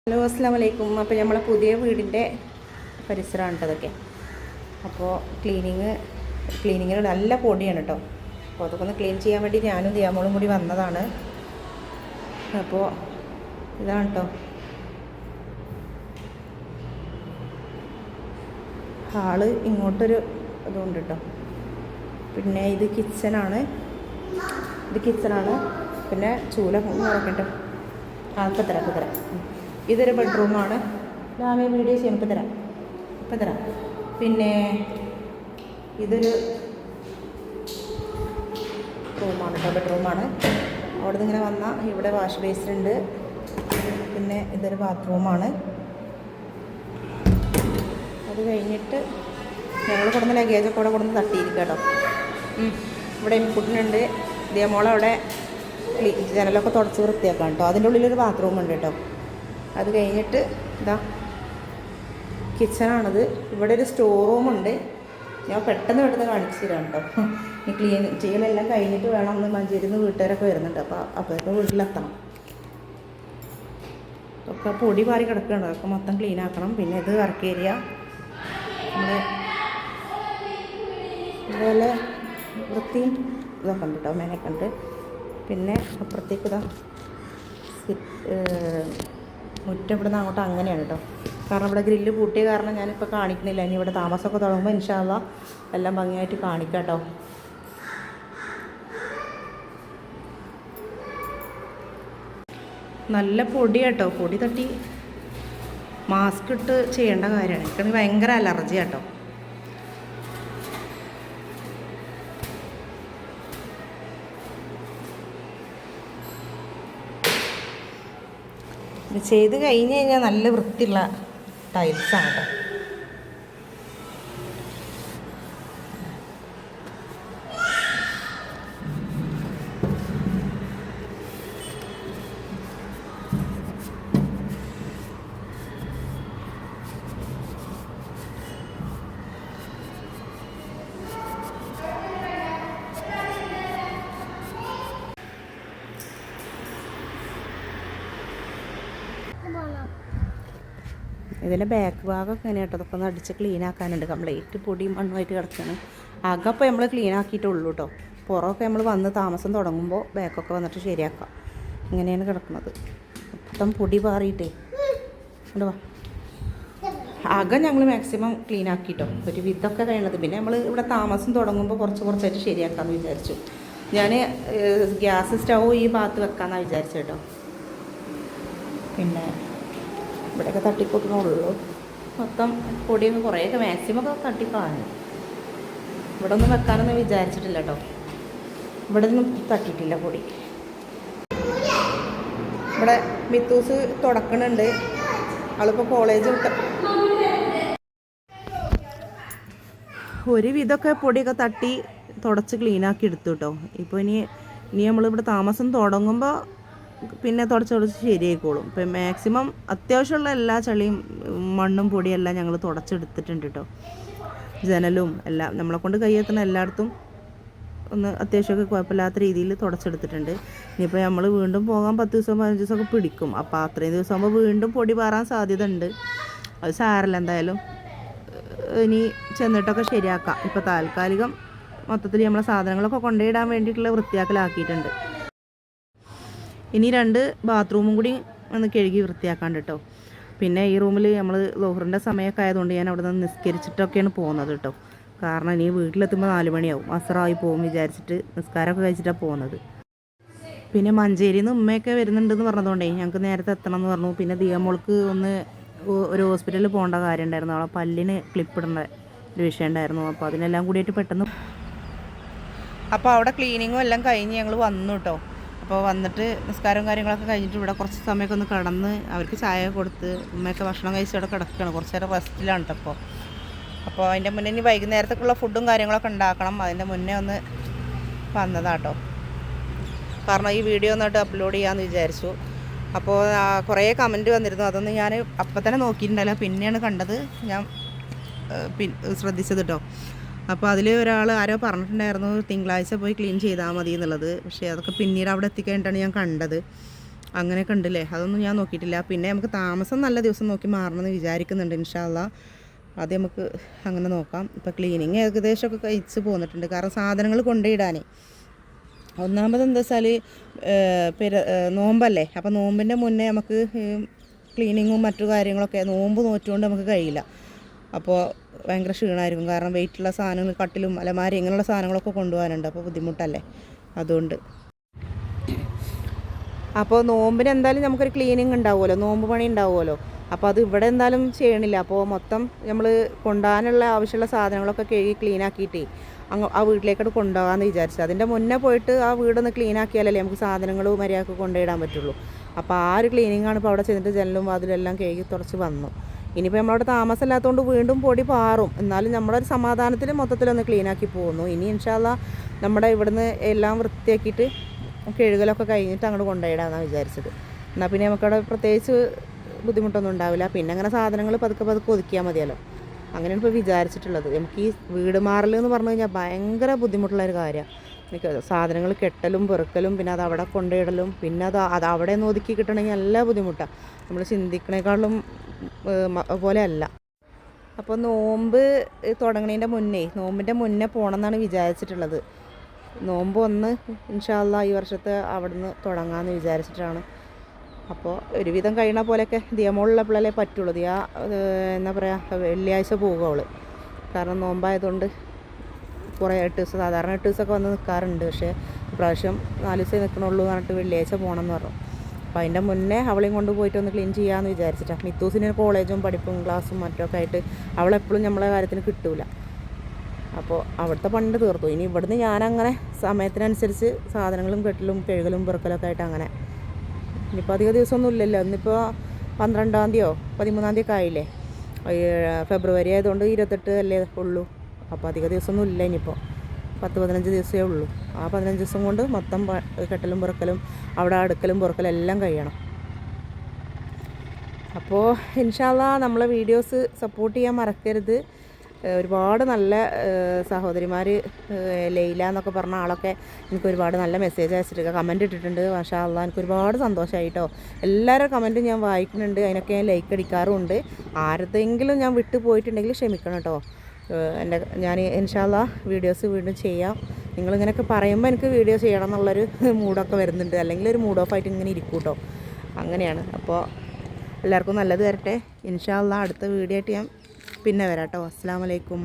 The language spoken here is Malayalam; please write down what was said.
ഹലോ അസ്സാം വലൈക്കും. അപ്പോൾ നമ്മളെ പുതിയ വീടിൻ്റെ പരിസരമാണ് അതൊക്കെ. അപ്പോൾ ക്ലീനിങ്ങിന് നല്ല പൊടിയാണ് കേട്ടോ. അപ്പോൾ അതൊക്കെ ഒന്ന് ക്ലീൻ ചെയ്യാൻ വേണ്ടി ഞാനും ദിയാമോളും കൂടി വന്നതാണ്. അപ്പോൾ ഇതാണ് കേട്ടോ ഹാള്. ഇങ്ങോട്ടൊരു ഇതുണ്ട് കേട്ടോ. പിന്നെ ഇത് കിച്ചണാണ്. പിന്നെ ചൂല മുറക്കട്ടോ. ഇപ്പം തരാം. ഇതൊരു ബെഡ്റൂമാണ്. രാവിലെ വീഡിയോ ചെയ്യാം. ഇപ്പം തരാം. പിന്നെ ഇതൊരു റൂമാണ് കേട്ടോ, ബെഡ്റൂമാണ്. അവിടെ നിന്ന് ഇങ്ങനെ വന്നാൽ ഇവിടെ വാഷ് ബേസിനുണ്ട്. പിന്നെ ഇതൊരു ബാത്റൂമാണ്. അത് കഴിഞ്ഞിട്ട് ഞങ്ങൾ കൊടുന്ന ലഗേജൊക്കെ ഇവിടെ കൊടുന്ന് തട്ടിയിരിക്കുക കേട്ടോ. ഇവിടെ ഇൻപുട്ടിനുണ്ട്. ഇതേ മോളവിടെ ജനലൊക്കെ തുടച്ച് വൃത്തിയാക്കാം കേട്ടോ. അതിൻ്റെ ഉള്ളിലൊരു ബാത്റൂം ഉണ്ട് കേട്ടോ. അത് കഴിഞ്ഞിട്ട് ഇതാ കിച്ചണാണിത്. ഇവിടെ ഒരു സ്റ്റോർ റൂമുണ്ട്. ഞാൻ പെട്ടെന്ന് കാണിച്ചു തരാം കേട്ടോ. ഈ ക്ലീൻ ചെയ്യലെല്ലാം കഴിഞ്ഞിട്ട് വേണം. ഒന്ന് മഞ്ചേരിന്ന് വീട്ടുകാരൊക്കെ വരുന്നുണ്ട്. അപ്പോഴൊക്കെ വീട്ടിലെത്തണം. ഒക്കെ പൊടി പാറി കിടക്കുകയാണ്. അതൊക്കെ മൊത്തം ക്ലീൻ ആക്കണം. പിന്നെ ഇത് വർക്ക് ഏരിയ നമ്മുടെ ഇതുപോലെ വൃത്തിയും ഇതൊക്കെ ഉണ്ട് കേട്ടോ. മേനൊക്കെ ഉണ്ട്. പിന്നെ അപ്പുറത്തേക്ക് ഇതാ മുറ്റം ഇവിടെ നിന്ന് അങ്ങോട്ട് അങ്ങനെയാണ് കേട്ടോ. കാരണം ഇവിടെ ഗ്രില്ല് പൂട്ടിയ കാരണം ഞാനിപ്പോൾ കാണിക്കണില്ല. ഇനി ഇവിടെ താമസമൊക്കെ തുടങ്ങുമ്പോൾ ഇൻഷാ അല്ലാഹ് എല്ലാം ഭംഗിയായിട്ട് കാണിക്കാം കേട്ടോ. നല്ല പൊടി കേട്ടോ. പൊടി തട്ടി മാസ്ക് ഇട്ട് ചെയ്യേണ്ട കാര്യമാണ്. എനിക്കാണെങ്കിൽ ഭയങ്കര അലർജി കേട്ടോ. ഇത് ചെയ്ത് കഴിഞ്ഞ് കഴിഞ്ഞാൽ നല്ല വൃത്തിയുള്ള ടൈൽസാണ് കേട്ടോ. ഇതിൻ്റെ ബാക്ക് ഭാഗമൊക്കെ ഇങ്ങനെ കേട്ടോ. അതൊക്കെ ഒന്ന് അടിച്ച് ക്ലീൻ ആക്കാനുണ്ട്. കംപ്ലീറ്റ് പൊടിയും മണ്ണുമായിട്ട് കിടക്കുകയാണ്. അകപ്പോൾ നമ്മൾ ക്ലീൻ ആക്കിയിട്ടുള്ളൂ കേട്ടോ. പുറമൊക്കെ നമ്മൾ വന്ന് താമസം തുടങ്ങുമ്പോൾ ബാക്കൊക്കെ വന്നിട്ട് ശരിയാക്കാം. ഇങ്ങനെയാണ് കിടക്കുന്നത്. മൊത്തം പൊടി പാറിയിട്ടേ എന്തുവാ. അകം ഞങ്ങൾ മാക്സിമം ക്ലീൻ ആക്കിയിട്ടോ. ഒരു വിധമൊക്കെ കഴിയണത്. പിന്നെ നമ്മൾ ഇവിടെ താമസം തുടങ്ങുമ്പോൾ കുറച്ചായിട്ട് ശരിയാക്കാമെന്ന് വിചാരിച്ചു. ഞാൻ ഗ്യാസ് സ്റ്റൗ ഈ ഭാഗത്ത് വെക്കാമെന്നാണ് വിചാരിച്ചു കേട്ടോ. പിന്നെ ഇവിടെയൊക്കെ തട്ടിക്കൂട്ടണുള്ളൂ. മൊത്തം പൊടിയൊക്കെ കുറേയൊക്കെ മാക്സിമം ഒക്കെ തട്ടിക്കളഞ്ഞു. ഇവിടെ ഒന്നും വെക്കാനൊന്നും വിചാരിച്ചിട്ടില്ല കേട്ടോ. ഇവിടെ ഒന്നും തട്ടിയിട്ടില്ല പൊടി. ഇവിടെ മിത്തൂസ് തുടക്കണുണ്ട്. ആളിപ്പോൾ കോളേജ് വിട്ട ഒരു വിധമൊക്കെ പൊടിയൊക്കെ തട്ടി തുടച്ച് ക്ലീനാക്കി എടുത്തു കേട്ടോ. ഇപ്പോൾ ഇനി നമ്മളിവിടെ താമസം തുടങ്ങുമ്പോൾ പിന്നെ തുടച്ച് ശരിയായിക്കോളും. ഇപ്പം മാക്സിമം അത്യാവശ്യമുള്ള എല്ലാ ചളിയും മണ്ണും പൊടിയെല്ലാം ഞങ്ങൾ തുടച്ചെടുത്തിട്ടുണ്ട് കേട്ടോ. ജനലും എല്ലാം നമ്മളെ കൊണ്ട് കയ്യെത്തുന്ന എല്ലായിടത്തും ഒന്ന് അത്യാവശ്യമൊക്കെ കുഴപ്പമില്ലാത്ത രീതിയിൽ തുടച്ചെടുത്തിട്ടുണ്ട്. ഇനിയിപ്പോൾ നമ്മൾ വീണ്ടും പോകാൻ 10 ദിവസം 15 ദിവസമൊക്കെ പിടിക്കും. അപ്പോൾ അത്രയും ദിവസം ആകുമ്പോൾ വീണ്ടും പൊടി പാറാൻ സാധ്യത ഉണ്ട്. അത് സാരല്ല, എന്തായാലും ഇനി ചെന്നിട്ടൊക്കെ ശരിയാക്കാം. ഇപ്പോൾ താൽക്കാലികം മൊത്തത്തിൽ നമ്മളെ സാധനങ്ങളൊക്കെ കൊണ്ടുപോയിടാൻ വേണ്ടിയിട്ടുള്ള വൃത്തിയാക്കലാക്കിയിട്ടുണ്ട്. ഇനി 2 ബാത്റൂമും കൂടി ഒന്ന് കഴുകി വൃത്തിയാക്കാണ്ട് കേട്ടോ. പിന്നെ ഈ റൂമിൽ നമ്മൾ ലോഹറിൻ്റെ സമയമൊക്കെ ആയതുകൊണ്ട് ഞാൻ അവിടെ നിന്ന് നിസ്കരിച്ചിട്ടൊക്കെയാണ് പോകുന്നത് കേട്ടോ. കാരണം ഇനി വീട്ടിലെത്തുമ്പോൾ 4 മണിയാവും. അസറായി പോകും വിചാരിച്ചിട്ട് നിസ്കാരമൊക്കെ കഴിച്ചിട്ടാണ് പോകുന്നത്. പിന്നെ മഞ്ചേരിയിൽ നിന്ന് ഉമ്മയൊക്കെ വരുന്നുണ്ടെന്ന് പറഞ്ഞതുകൊണ്ടേ ഞങ്ങൾക്ക് നേരത്തെ എത്തണം എന്ന് പറഞ്ഞു. പിന്നെ ദിയമോൾക്ക് ഒരു ഹോസ്പിറ്റലിൽ പോകേണ്ട കാര്യം ഉണ്ടായിരുന്നു. അവളെ പല്ലിന് ക്ലിപ്പിടേണ്ട ഒരു വിഷയം ഉണ്ടായിരുന്നു. അപ്പോൾ അതിനെല്ലാം കൂടിയിട്ട് പെട്ടെന്ന് അപ്പോൾ അവിടെ ക്ലീനിങ്ങും എല്ലാം കഴിഞ്ഞ് ഞങ്ങൾ വന്നു കേട്ടോ. അപ്പോൾ വന്നിട്ട് നിസ്കാരവും കാര്യങ്ങളൊക്കെ കഴിഞ്ഞിട്ട് ഇവിടെ കുറച്ച് സമയമൊക്കെ ഒന്ന് കിടന്ന് അവർക്ക് ചായ കൊടുത്ത് ഉമ്മയൊക്കെ ഭക്ഷണം കഴിച്ച് അവിടെ കിടക്കുകയാണ്. കുറച്ച് നേരം റെസ്റ്റിലാണ് കേട്ടോ. അപ്പോൾ അതിൻ്റെ മുന്നേ ഇനി വൈകുന്നേരത്തേക്കുള്ള ഫുഡും കാര്യങ്ങളൊക്കെ ഉണ്ടാക്കണം. അതിൻ്റെ മുന്നേ ഒന്ന് വന്നതാട്ടോ. കാരണം ഈ വീഡിയോ ഒന്നിട്ട് അപ്ലോഡ് ചെയ്യാമെന്ന് വിചാരിച്ചു. അപ്പോൾ കുറേ കമൻറ്റ് വന്നിരുന്നു. അതൊന്നും ഞാൻ അപ്പം തന്നെ നോക്കിയിട്ടുണ്ടല്ലോ. പിന്നെയാണ് കണ്ടത്, ഞാൻ ശ്രദ്ധിച്ചത് കേട്ടോ. അപ്പോൾ അതിൽ ഒരാൾ ആരോ പറഞ്ഞിട്ടുണ്ടായിരുന്നു തിങ്കളാഴ്ച പോയി ക്ലീൻ ചെയ്താൽ മതി എന്നുള്ളത്. പക്ഷേ അതൊക്കെ പിന്നീട് അവിടെ എത്തിക്കഴിഞ്ഞിട്ടാണ് ഞാൻ കണ്ടത്. അങ്ങനെയൊക്കെ ഉണ്ടല്ലേ, അതൊന്നും ഞാൻ നോക്കിയിട്ടില്ല. പിന്നെ നമുക്ക് താമസം നല്ല ദിവസം നോക്കി മാറണമെന്ന് വിചാരിക്കുന്നുണ്ട് ഇൻഷാ അള്ളാ. അത് നമുക്ക് അങ്ങനെ നോക്കാം. ഇപ്പോൾ ക്ലീനിങ് ഏകദേശമൊക്കെ കഴിച്ച് പോന്നിട്ടുണ്ട്. കാരണം സാധനങ്ങൾ കൊണ്ടുപോയിടാനേ. ഒന്നാമത് എന്താ വെച്ചാൽ നോമ്പല്ലേ, അപ്പോൾ നോമ്പിൻ്റെ മുന്നേ നമുക്ക് ക്ലീനിങ്ങും മറ്റു കാര്യങ്ങളൊക്കെ നോമ്പ് നോറ്റുകൊണ്ട് നമുക്ക് കഴിയില്ല. അപ്പോൾ ഭയങ്കര ക്ഷീണമായിരിക്കും. കാരണം വെയിറ്റുള്ള സാധനങ്ങൾ, കട്ടിലും അലമാരി ഇങ്ങനെയുള്ള സാധനങ്ങളൊക്കെ കൊണ്ടുപോകാനുണ്ട്. അപ്പോൾ ബുദ്ധിമുട്ടല്ലേ, അതുകൊണ്ട്. അപ്പോൾ നോമ്പിന് എന്തായാലും നമുക്കൊരു ക്ലീനിങ് ഉണ്ടാവുമല്ലോ, നോമ്പ് പണി ഉണ്ടാവുമല്ലോ. അപ്പോൾ അത് ഇവിടെ എന്തായാലും ചെയ്യണില്ല. അപ്പോൾ മൊത്തം നമ്മൾ കൊണ്ടുപോകാനുള്ള ആവശ്യമുള്ള സാധനങ്ങളൊക്കെ കഴുകി ക്ലീനാക്കിയിട്ടേ ആ വീട്ടിലേക്കോട്ട് കൊണ്ടുപോകാമെന്ന് വിചാരിച്ചു. അതിൻ്റെ മുന്നേ പോയിട്ട് ആ വീടൊന്ന് ക്ലീനാക്കിയാലല്ലേ നമുക്ക് സാധനങ്ങൾ മര്യാദക്ക് കൊണ്ടുപോയിടാൻ പറ്റുള്ളൂ. അപ്പോൾ ആ ഒരു ക്ലീനിങ്ങാണ് ഇപ്പോൾ അവിടെ ചെന്നിട്ട് ജനലും വാതിലും എല്ലാം കഴുകി തുടച്ച് വന്നു. ഇനിയിപ്പോൾ നമ്മളവിടെ താമസമില്ലാത്തതുകൊണ്ട് വീണ്ടും പൊടി പാറും. എന്നാലും നമ്മളൊരു സമാധാനത്തിൽ മൊത്തത്തിലൊന്ന് ക്ലീനാക്കി പോകുന്നു. ഇനി ഇൻഷാ അള്ളാ നമ്മുടെ ഇവിടുന്ന് എല്ലാം വൃത്തിയാക്കിയിട്ട് കഴുകലൊക്കെ കഴിഞ്ഞിട്ട് അങ്ങോട്ട് കൊണ്ടുപോയിടാമെന്നാണ് വിചാരിച്ചത്. എന്നാൽ പിന്നെ നമുക്കവിടെ പ്രത്യേകിച്ച് ബുദ്ധിമുട്ടൊന്നും ഉണ്ടാവില്ല. പിന്നെ അങ്ങനെ സാധനങ്ങൾ പതുക്കെ പതുക്കെ ഒതുക്കിയാൽ മതിയല്ലോ. അങ്ങനെയാണ് ഇപ്പോൾ വിചാരിച്ചിട്ടുള്ളത്. നമുക്ക് ഈ വീട് മാറൽ എന്ന് പറഞ്ഞു കഴിഞ്ഞാൽ ഭയങ്കര ബുദ്ധിമുട്ടുള്ളൊരു കാര്യമാണ്. എനിക്ക് സാധനങ്ങൾ കെട്ടലും പെറുക്കലും പിന്നെ അത് അവിടെ കൊണ്ടുപോയിടലും പിന്നെ അത് അവിടെ നിന്ന് ഒതുക്കി കിട്ടണമെങ്കിൽ നല്ല ബുദ്ധിമുട്ടാണ്. നമ്മൾ ചിന്തിക്കണേക്കാളും പോലെ അല്ല. അപ്പോൾ നോമ്പ് തുടങ്ങണതിൻ്റെ മുന്നേ, നോമ്പിൻ്റെ മുന്നേ പോകണം എന്നാണ് വിചാരിച്ചിട്ടുള്ളത്. നോമ്പ് ഒന്ന് ഇൻഷാ അള്ളാ ഈ വർഷത്തെ അവിടുന്ന് തുടങ്ങാമെന്ന് വിചാരിച്ചിട്ടാണ്. അപ്പോൾ ഒരുവിധം കഴിയണ പോലെയൊക്കെ ദിയമോളുള്ളപ്പോഴല്ലേ പറ്റുള്ളൂ. എന്താ പറയുക, വെള്ളിയാഴ്ച പോകും അവൾ. കാരണം നോമ്പായതുകൊണ്ട് കുറേ 8 ദിവസം, സാധാരണ 8 ദിവസമൊക്കെ വന്ന് നിൽക്കാറുണ്ട്. പക്ഷേ ഇപ്രാവശ്യം 4 ദിവസമേ നിൽക്കണുള്ളൂ എന്ന് പറഞ്ഞിട്ട് വെള്ളിയാഴ്ച പോകണം എന്ന് പറഞ്ഞു. അപ്പോൾ അതിൻ്റെ മുന്നേ അവളെയും കൊണ്ട് പോയിട്ട് ഒന്ന് ക്ലീൻ ചെയ്യാമെന്ന് വിചാരിച്ചിട്ടാണ്. മിത്തൂസിന് കോളേജും പഠിപ്പും ക്ലാസ്സും മറ്റൊക്കെ ആയിട്ട് അവളെപ്പോഴും നമ്മളെ കാര്യത്തിന് കിട്ടൂല. അപ്പോൾ അവിടുത്തെ പണ്ട് തീർത്തു. ഇനി ഇവിടുന്ന് ഞാനങ്ങനെ സമയത്തിനനുസരിച്ച് സാധനങ്ങളും കെട്ടലും കഴുകലും പെറുക്കലൊക്കെ ആയിട്ട് അങ്ങനെ. ഇനിയിപ്പോൾ അധിക ദിവസമൊന്നും ഇല്ലല്ലോ. ഇന്നിപ്പോൾ 12-ാം തീയതിയോ 13-ാം തീയതി ഒക്കെ ആയില്ലേ. ഫെബ്രുവരി ആയതുകൊണ്ട് 28 അല്ലേ ഉള്ളൂ. അപ്പോൾ അധിക ദിവസമൊന്നും ഇല്ല. ഇനിയിപ്പോൾ 10-15 ദിവസമേ ഉള്ളൂ. ആ 15 ദിവസം കൊണ്ട് മൊത്തം കെട്ടലും പെറുക്കലും അവിടെ അടുക്കലും പെറുക്കലും എല്ലാം കഴിയണം. അപ്പോൾ ഇൻഷാ അള്ളാ നമ്മളെ വീഡിയോസ് സപ്പോർട്ട് ചെയ്യാൻ മറക്കരുത്. ഒരുപാട് നല്ല സഹോദരിമാർ, ലൈല എന്നൊക്കെ പറഞ്ഞ ആളൊക്കെ എനിക്ക് ഒരുപാട് നല്ല മെസ്സേജ് അയച്ചിട്ട് കമൻറ്റ് ഇട്ടിട്ടുണ്ട്. മാഷാ അള്ളാ, എനിക്ക് ഒരുപാട് സന്തോഷമായി കേട്ടോ. എല്ലാവരുടെ കമൻറ്റും ഞാൻ വായിക്കുന്നുണ്ട്, അതിനൊക്കെ ഞാൻ ലൈക്ക് അടിക്കാറുമുണ്ട്. ആരുടെയെങ്കിലും ഞാൻ വിട്ടു പോയിട്ടുണ്ടെങ്കിൽ ക്ഷമിക്കണം കേട്ടോ. ഞാൻ ഇൻഷാ അള്ളാ വീഡിയോസ് വീണ്ടും ചെയ്യാം. നിങ്ങളിങ്ങനെയൊക്കെ പറയുമ്പോൾ എനിക്ക് വീഡിയോ ചെയ്യണം എന്നുള്ളൊരു മൂഡൊക്കെ വരുന്നുണ്ട്. അല്ലെങ്കിൽ ഒരു മൂഡ് ഓഫ് ആയിട്ട് ഇങ്ങനെ ഇരിക്കും കേട്ടോ. അങ്ങനെയാണ്. അപ്പോൾ എല്ലാവർക്കും നല്ലത് തരട്ടെ. ഇൻഷാ അള്ളാ അടുത്ത വീഡിയോ ആയിട്ട് ഞാൻ പിന്നെ വരാം കേട്ടോ. അസ്സലാമു അലൈക്കും.